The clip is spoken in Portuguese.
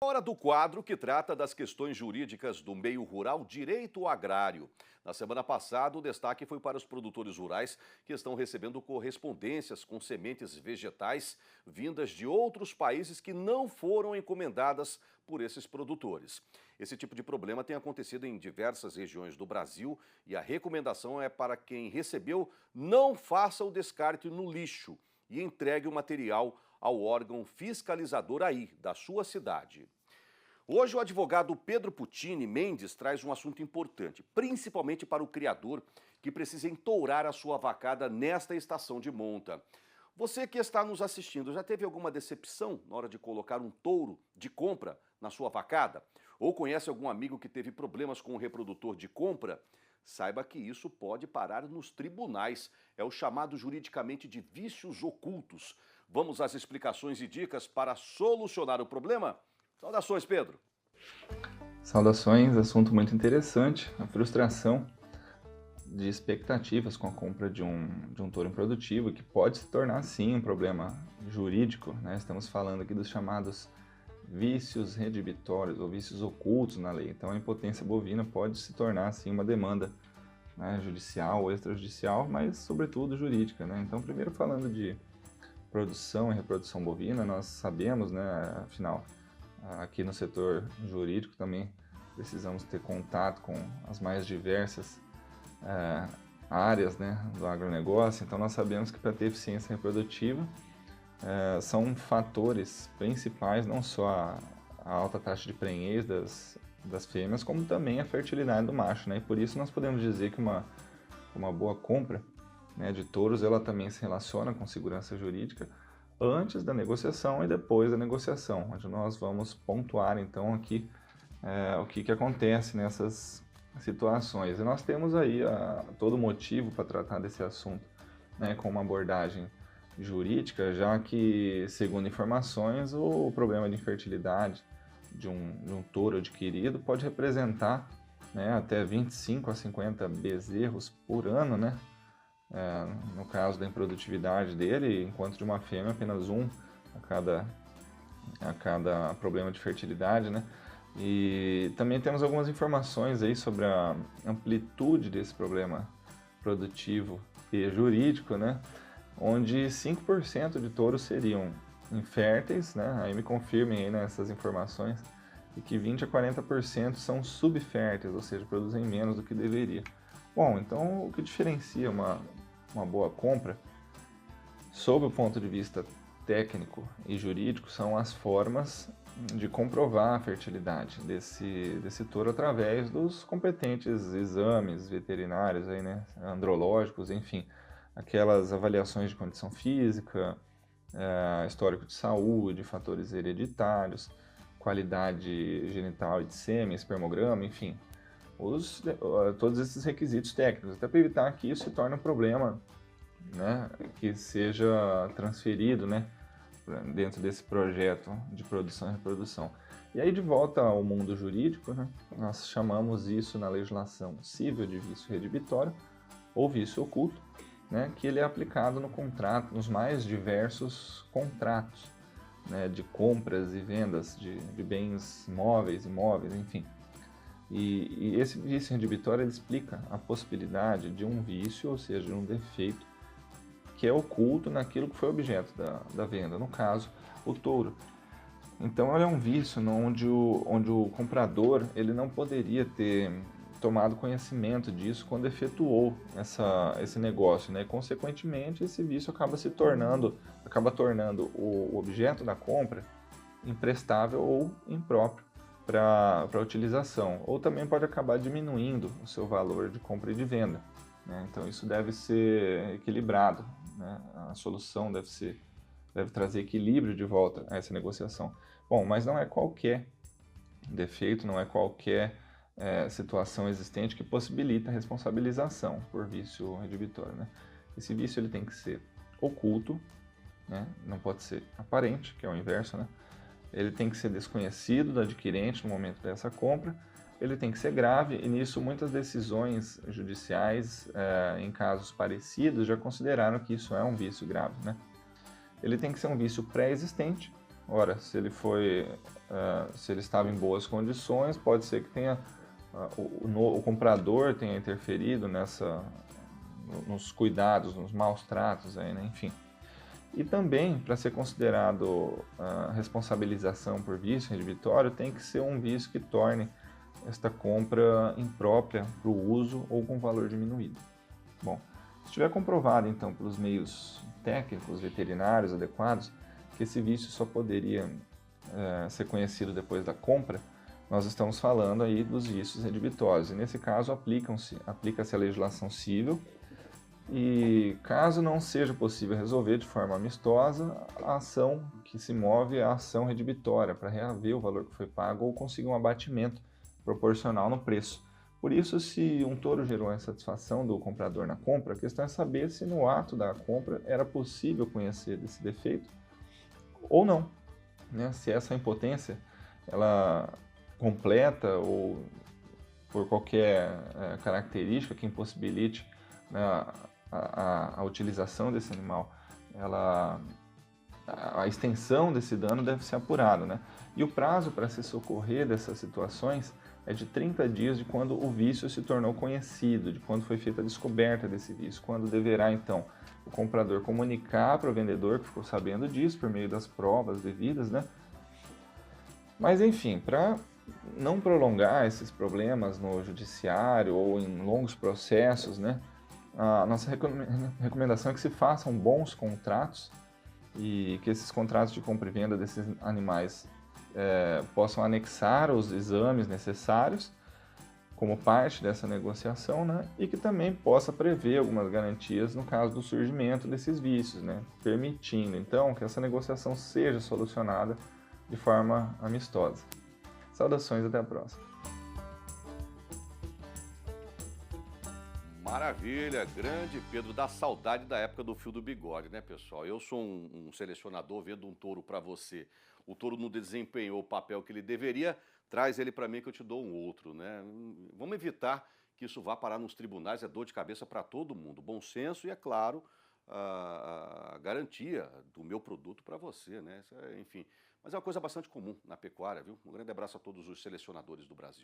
Hora do quadro que trata das questões jurídicas do meio rural, direito agrário. Na semana passada, o destaque foi para os produtores rurais que estão recebendo correspondências com sementes vegetais vindas de outros países que não foram encomendadas por esses produtores. Esse tipo de problema tem acontecido em diversas regiões do Brasil e a recomendação é para quem recebeu não faça o descarte no lixo e entregue o material ao órgão fiscalizador aí, da sua cidade. Hoje o advogado Pedro Putini Mendes traz um assunto importante, principalmente para o criador que precisa entourar a sua vacada nesta estação de monta. Você que está nos assistindo, já teve alguma decepção na hora de colocar um touro de compra na sua vacada? Ou conhece algum amigo que teve problemas com o reprodutor de compra? Saiba que isso pode parar nos tribunais. É o chamado juridicamente de vícios ocultos. Vamos às explicações e dicas para solucionar o problema? Saudações, Pedro. Saudações, assunto muito interessante, a frustração de expectativas com a compra de um touro improdutivo, que pode se tornar sim um problema jurídico, né? Estamos falando aqui dos chamados vícios redibitórios ou vícios ocultos na lei. Então a impotência bovina pode se tornar sim uma demanda, né, judicial ou extrajudicial, mas sobretudo jurídica, né? Então, primeiro falando de produção e reprodução bovina, nós sabemos, né, afinal, aqui no setor jurídico também precisamos ter contato com as mais diversas áreas, né, do agronegócio. Então nós sabemos que para ter eficiência reprodutiva são fatores principais, não só a alta taxa de prenhez das fêmeas, como também a fertilidade do macho, né? E por isso nós podemos dizer que uma boa compra, né, de touros, ela também se relaciona com segurança jurídica antes da negociação e depois da negociação, onde nós vamos pontuar então aqui o que acontece nessas situações. E nós temos aí todo motivo para tratar desse assunto, né, com uma abordagem jurídica, já que, segundo informações, o problema de infertilidade de um touro adquirido pode representar, né, até 25 a 50 bezerros por ano, né? No caso da improdutividade dele, enquanto de uma fêmea apenas um a cada problema de fertilidade, né? E também temos algumas informações aí sobre a amplitude desse problema produtivo e jurídico, né? Onde 5% de touros seriam inférteis, né? Aí me confirmem aí nessas informações, e que 20 a 40% são subférteis, ou seja, produzem menos do que deveria. Bom, então o que diferencia uma boa compra, sob o ponto de vista técnico e jurídico, são as formas de comprovar a fertilidade desse touro através dos competentes exames veterinários, aí, né, andrológicos, enfim, aquelas avaliações de condição física, histórico de saúde, fatores hereditários, qualidade genital e de sêmen, espermograma, enfim, todos esses requisitos técnicos, até para evitar que isso se torne um problema, né, que seja transferido, né, dentro desse projeto de produção e reprodução. E aí, de volta ao mundo jurídico, né, nós chamamos isso na legislação civil de vício redibitório ou vício oculto, né, que ele é aplicado no contrato, nos mais diversos contratos, né, de compras e vendas de bens móveis, imóveis, enfim. E esse vício redibitório ele explica a possibilidade de um vício, ou seja, de um defeito que é oculto naquilo que foi objeto da venda, no caso, o touro. Então, ele é um vício onde o comprador ele não poderia ter tomado conhecimento disso quando efetuou esse negócio, né? Consequentemente, esse vício acaba tornando o objeto da compra imprestável ou impróprio para utilização, ou também pode acabar diminuindo o seu valor de compra e de venda, né? Então isso deve ser equilibrado, né? A solução deve trazer equilíbrio de volta a essa negociação. Bom, mas não é qualquer defeito, não é qualquer situação existente que possibilita a responsabilização por vício redibitório, né? Esse vício ele tem que ser oculto, né? Não pode ser aparente, que é o inverso, né? Ele tem que ser desconhecido do adquirente no momento dessa compra, ele tem que ser grave, e nisso muitas decisões judiciais, em casos parecidos, já consideraram que isso é um vício grave, né? Ele tem que ser um vício pré-existente, Ora, se ele foi, se ele estava em boas condições, pode ser que tenha o comprador tenha interferido nos cuidados, nos maus tratos aí, né? Enfim. E também, para ser considerado responsabilização por vício redivitório, tem que ser um vício que torne esta compra imprópria para o uso ou com valor diminuído. Bom, se estiver comprovado então pelos meios técnicos, veterinários adequados, que esse vício só poderia ser conhecido depois da compra, nós estamos falando aí dos vícios redivitórios. E nesse caso aplica-se a legislação civil e caso não seja possível resolver de forma amistosa, a ação que se move é a ação redivitória para reaver o valor que foi pago ou conseguir um abatimento proporcional no preço. Por isso, se um touro gerou a insatisfação do comprador na compra, a questão é saber se no ato da compra era possível conhecer desse defeito ou não, né? Se essa impotência ela completa ou por qualquer característica que impossibilite, né, a utilização desse animal, a extensão desse dano deve ser apurada, né? E o prazo para se socorrer dessas situações é de 30 dias de quando o vício se tornou conhecido, de quando foi feita a descoberta desse vício, quando deverá então o comprador comunicar para o vendedor que ficou sabendo disso por meio das provas devidas, né? Mas enfim, para não prolongar esses problemas no judiciário ou em longos processos, né? A nossa recomendação é que se façam bons contratos e que esses contratos de compra e venda desses animais possam anexar os exames necessários como parte dessa negociação, né? E que também possa prever algumas garantias no caso do surgimento desses vícios, né? Permitindo, então, que essa negociação seja solucionada de forma amistosa. Saudações, até a próxima. Maravilha, grande Pedro, dá saudade da época do fio do bigode, né, pessoal? Eu sou um selecionador, vendo um touro para você. O touro não desempenhou o papel que ele deveria, traz ele para mim que eu te dou um outro, né? Vamos evitar que isso vá parar nos tribunais, é dor de cabeça para todo mundo. Bom senso e, é claro, a garantia do meu produto para você, né? Enfim, mas é uma coisa bastante comum na pecuária, viu? Um grande abraço a todos os selecionadores do Brasil.